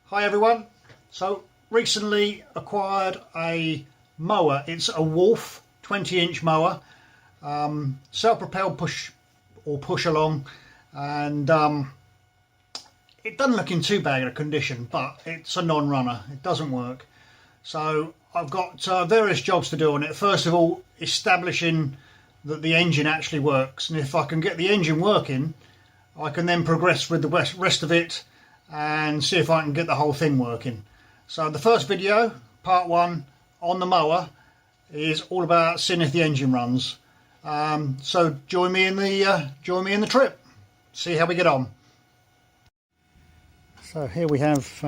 Hi everyone, so recently acquired a mower. It's a Wolf 20-inch mower, self-propelled push along, and it doesn't look in too bad a condition, but it's a non-runner. It doesn't work. So I've got various jobs to do on it. First of all, establishing that the engine actually works, and if I can get the engine working, I can then progress with the rest of it and see if I can get the whole thing working. So the first video, part 1 on the mower, is all about seeing if the engine runs. So join me in the trip. See how we get on. So here we have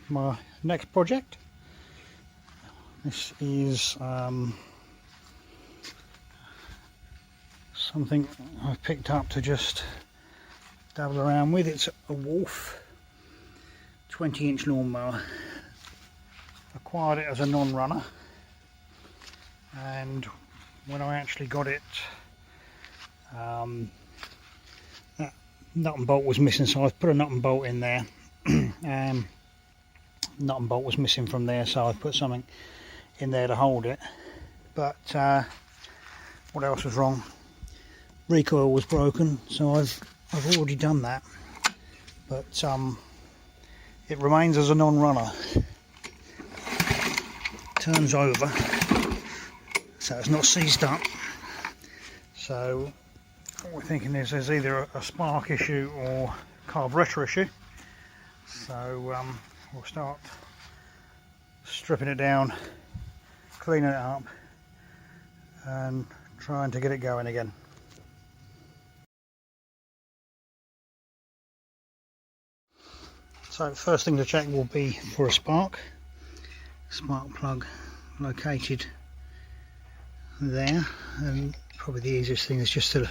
my next project. This is something I've picked up to just dabble around with. It's a Wolf 20-inch lawnmower. Acquired it as a non-runner, and when I actually got it, that nut and bolt was missing, so I've put a nut and bolt in there. Nut and bolt was missing from there, so I've put something in there to hold it. But what else was wrong? Recoil was broken, so I've already done that, but it remains as a non-runner. Turns over, so it's not seized up. So what we're thinking is there's either a spark issue or carburetor issue. So we'll start stripping it down, cleaning it up, and trying to get it going again. So first thing to check will be for a spark plug located there, and probably the easiest thing is just to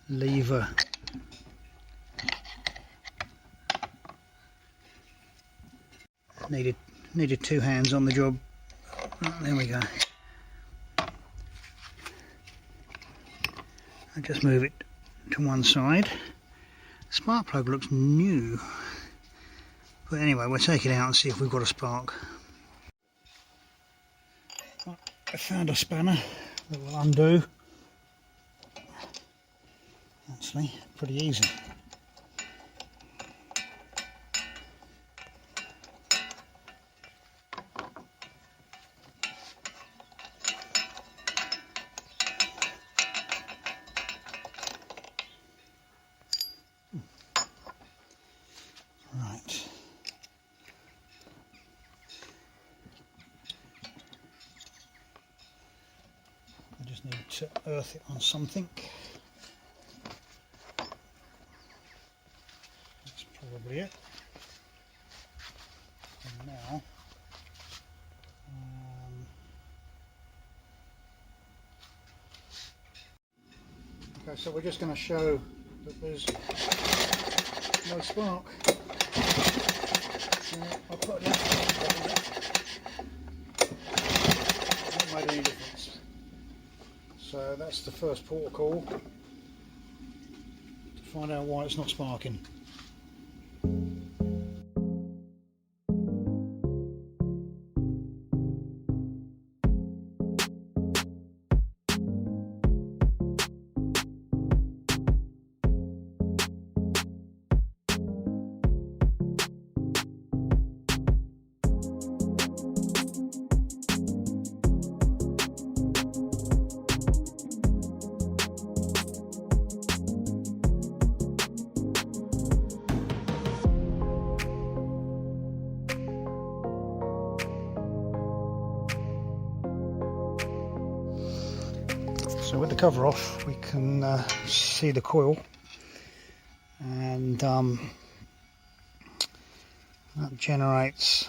lever needed 2 hands on the job. There we go. I just move it to one side. Spark plug looks new, but anyway, we'll take it out and see if we've got a spark. I found a spanner that will undo. Actually, pretty easy. Right. I just need to earth it on something. That's probably it. And now, okay, so we're just going to show that there's no spark. I'll put that not made any difference. So that's the first port of call to find out why it's not sparking. So with the cover off, we can see the coil, and that generates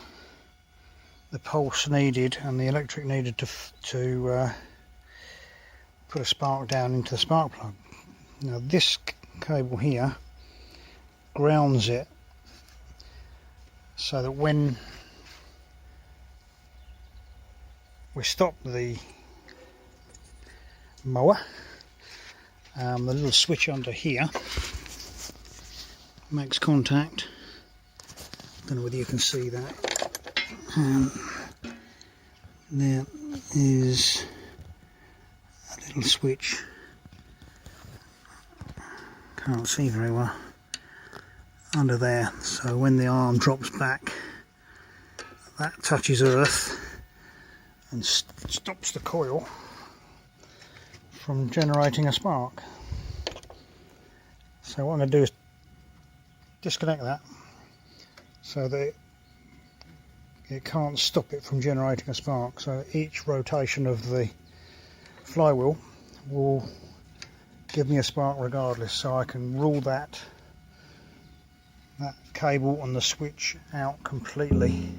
the pulse needed and the electric needed to put a spark down into the spark plug. Now this cable here grounds it so that when we stop the mower, the little switch under here makes contact. I don't know whether you can see that. There is a little switch, can't see very well, under there, so when the arm drops back that touches earth and stops the coil from generating a spark. So what I'm going to do is disconnect that so that it can't stop it from generating a spark. So each rotation of the flywheel will give me a spark regardless, so I can rule that cable and the switch out completely.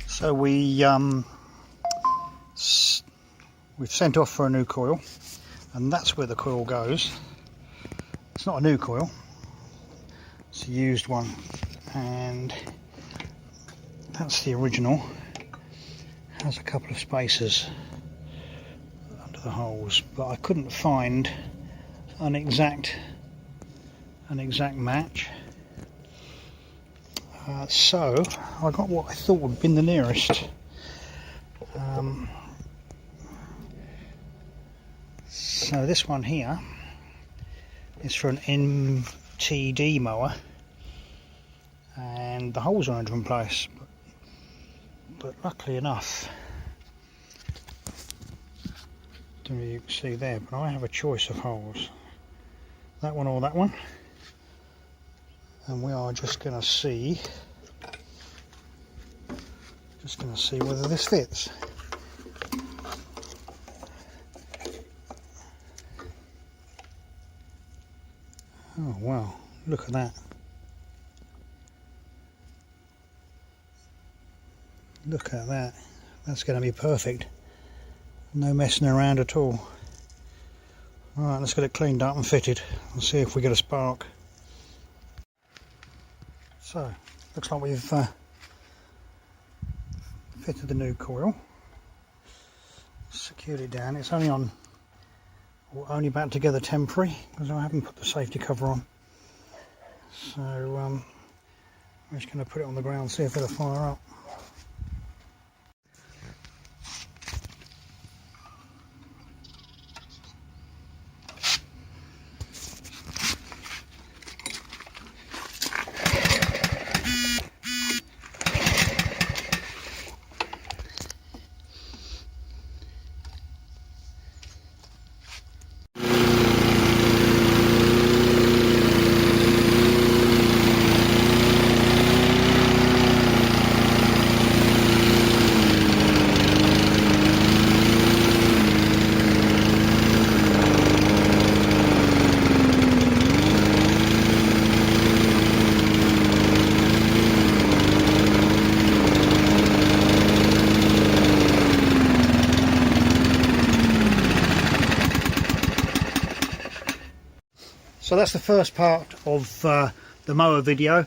So we've sent off for a new coil, and that's where the coil goes. It's not a new coil, it's a used one, and that's the original. Has a couple of spaces under the holes, but I couldn't find an exact match. So I got what I thought would have been the nearest. So this one here is for an MTD mower, and the holes are in a different place, but luckily enough, don't know if you can see there, but I have a choice of holes, that one or that one. And we are just going to see whether this fits. Oh wow, look at that. Look at that. That's going to be perfect. No messing around at all. Alright, let's get it cleaned up and fitted and see if we get a spark. So, looks like we've fitted the new coil, secured it down. It's only back together temporary because I haven't put the safety cover on. So I'm just going to put it on the ground, see if it'll fire up. So that's the first part of the mower video.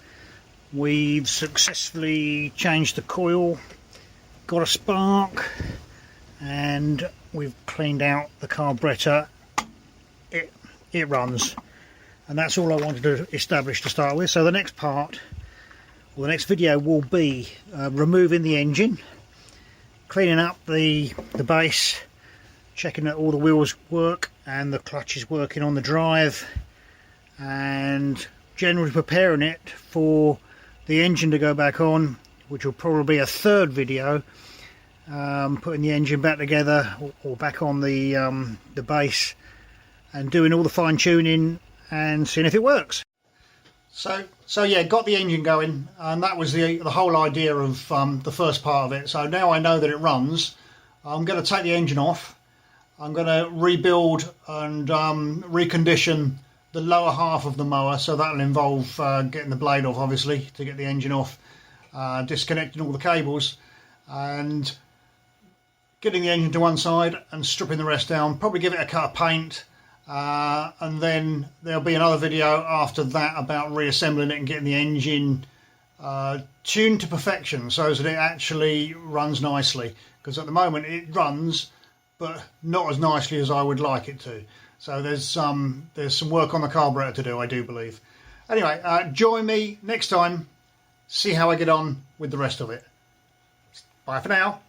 We've successfully changed the coil, got a spark, and we've cleaned out the carburetor. It runs, and that's all I wanted to establish to start with. So the next part, or the next video, will be removing the engine cleaning up the base, checking that all the wheels work and the clutch is working on the drive, and generally preparing it for the engine to go back on, which will probably be a third video, putting the engine back together or back on the base and doing all the fine tuning and seeing if it works. So yeah, got the engine going, and that was the whole idea of the first part of it. So now I know that it runs. I'm going to take the engine off. I'm going to rebuild and recondition the lower half of the mower, so that'll involve getting the blade off, obviously, to get the engine off, disconnecting all the cables and getting the engine to one side and stripping the rest down, probably give it a coat of paint, and then there'll be another video after that about reassembling it and getting the engine tuned to perfection so that it actually runs nicely, because at the moment it runs but not as nicely as I would like it to. So there's some work on the carburetor to do, I do believe. Anyway, join me next time, see how I get on with the rest of it. Bye for now.